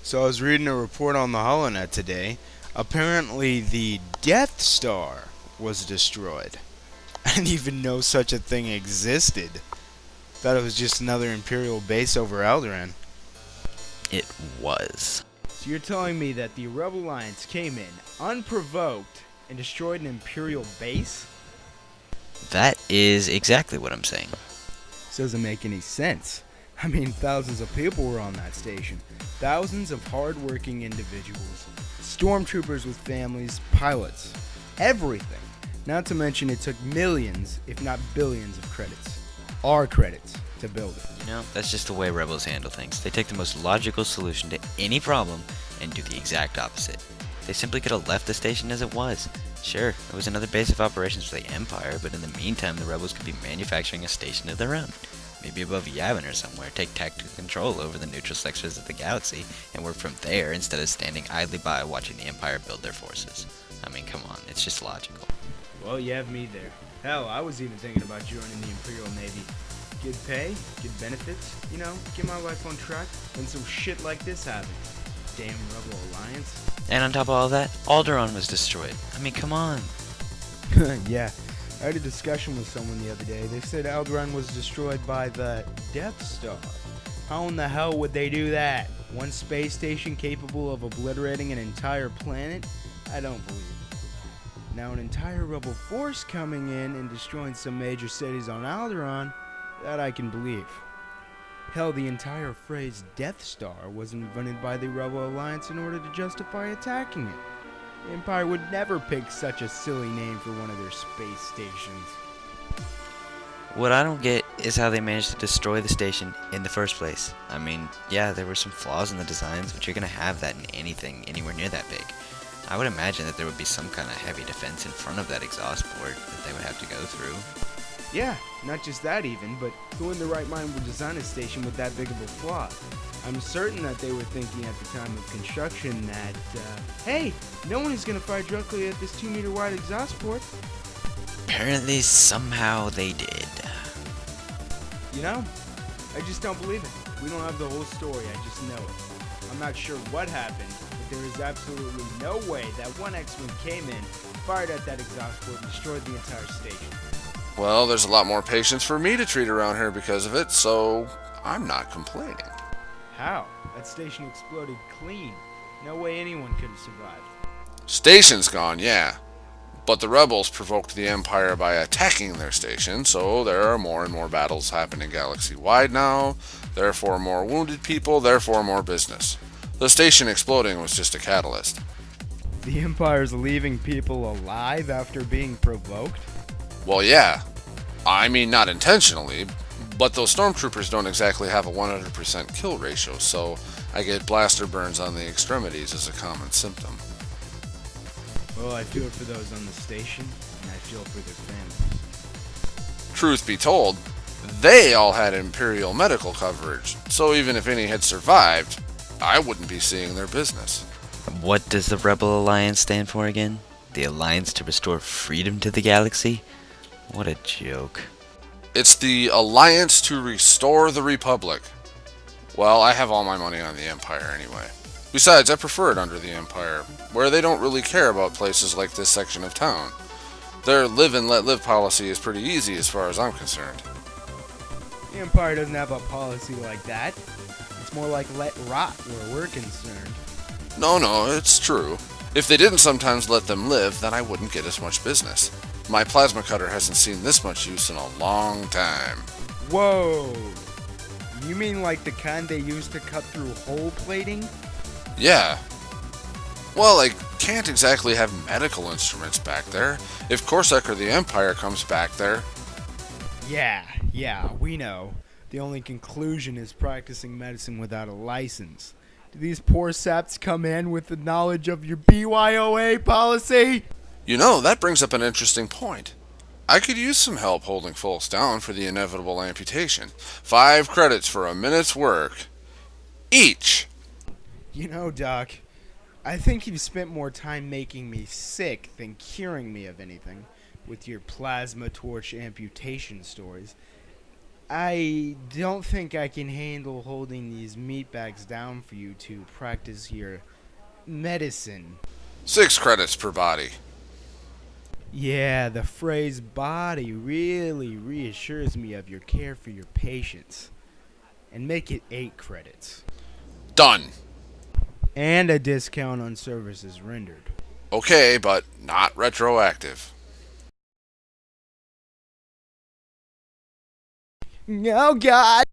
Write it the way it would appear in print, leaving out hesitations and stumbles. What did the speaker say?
So I was reading a report on the HoloNet today. Apparently the Death Star was destroyed. I didn't even know such a thing existed. Thought it was just another Imperial base over Alderaan. It was. So you're telling me that the Rebel Alliance came in unprovoked and destroyed an Imperial base? That is exactly what I'm saying. This doesn't make any sense. I mean, thousands of people were on that station. Thousands of hard-working individuals. Stormtroopers with families, pilots. Everything. Not to mention it took millions, if not billions of credits. Our credits to build it. You know, that's just the way rebels handle things. They take the most logical solution to any problem and do the exact opposite. They simply could have left the station as it was. Sure, it was another base of operations for the Empire, but in the meantime the rebels could be manufacturing a station of their own. Maybe above Yavin or somewhere, take tactical control over the neutral sectors of the galaxy, and work from there instead of standing idly by watching the Empire build their forces. I mean, come on, it's just logical. Well, you have me there. Hell, I was even thinking about joining the Imperial Navy. Good pay, good benefits, you know, get my life on track when some shit like this happens. Damn Rebel Alliance. And on top of all that, Alderaan was destroyed. I mean, come on. Yeah, I had a discussion with someone the other day. They said Alderaan was destroyed by the Death Star. How in the hell would they do that? One space station capable of obliterating an entire planet? I don't believe it. Now an entire rebel force coming in and destroying some major cities on Alderaan, that I can believe. Hell, the entire phrase Death Star was invented by the Rebel Alliance in order to justify attacking it. The Empire would never pick such a silly name for one of their space stations. What I don't get is how they managed to destroy the station in the first place. I mean, yeah, there were some flaws in the designs, but you're gonna have that in anything anywhere near that big. I would imagine that there would be some kind of heavy defense in front of that exhaust port that they would have to go through. Yeah, not just that even, but who in the right mind would design a station with that big of a flaw? I'm certain that they were thinking at the time of construction that, hey, no one is going to fire directly at this 2-meter wide exhaust port. Apparently, somehow they did. You know, I just don't believe it. We don't have the whole story, I just know it. I'm not sure what happened, but there is absolutely no way that one X-Wing came in, fired at that exhaust port, and destroyed the entire station. Well, there's a lot more patience for me to treat around here because of it, so I'm not complaining. How? That station exploded clean. No way anyone could have survived. Station's gone, yeah. But the rebels provoked the Empire by attacking their station, so there are more and more battles happening galaxy-wide now, therefore more wounded people, therefore more business. The station exploding was just a catalyst. The Empire's leaving people alive after being provoked? Well, yeah. I mean, not intentionally, but those stormtroopers don't exactly have a 100% kill ratio, so I get blaster burns on the extremities as a common symptom. Well, I feel for those on the station, and I feel for their families. Truth be told, they all had Imperial medical coverage, so even if any had survived, I wouldn't be seeing their business. What does the Rebel Alliance stand for again? The Alliance to Restore Freedom to the Galaxy? What a joke. It's the Alliance to Restore the Republic. Well, I have all my money on the Empire anyway. Besides, I prefer it under the Empire, where they don't really care about places like this section of town. Their live and let live policy is pretty easy as far as I'm concerned. The Empire doesn't have a policy like that. It's more like let rot where we're concerned. No, it's true. If they didn't sometimes let them live, then I wouldn't get as much business. My plasma cutter hasn't seen this much use in a long time. Whoa! You mean like the kind they use to cut through hole plating? Yeah. Well, I can't exactly have medical instruments back there. If Corsac or the Empire comes back there... Yeah, we know. The only conclusion is practicing medicine without a license. Do these poor saps come in with the knowledge of your BYOA policy? You know, that brings up an interesting point. I could use some help holding folks down for the inevitable amputation. 5 credits for a minute's work. Each! You know, Doc, I think you've spent more time making me sick than curing me of anything with your plasma torch amputation stories. I don't think I can handle holding these meat bags down for you to practice your medicine. 6 credits per body. Yeah, the phrase body really reassures me of your care for your patients. And make it 8 credits. Done. And a discount on services rendered. Okay, but not retroactive. Oh, God!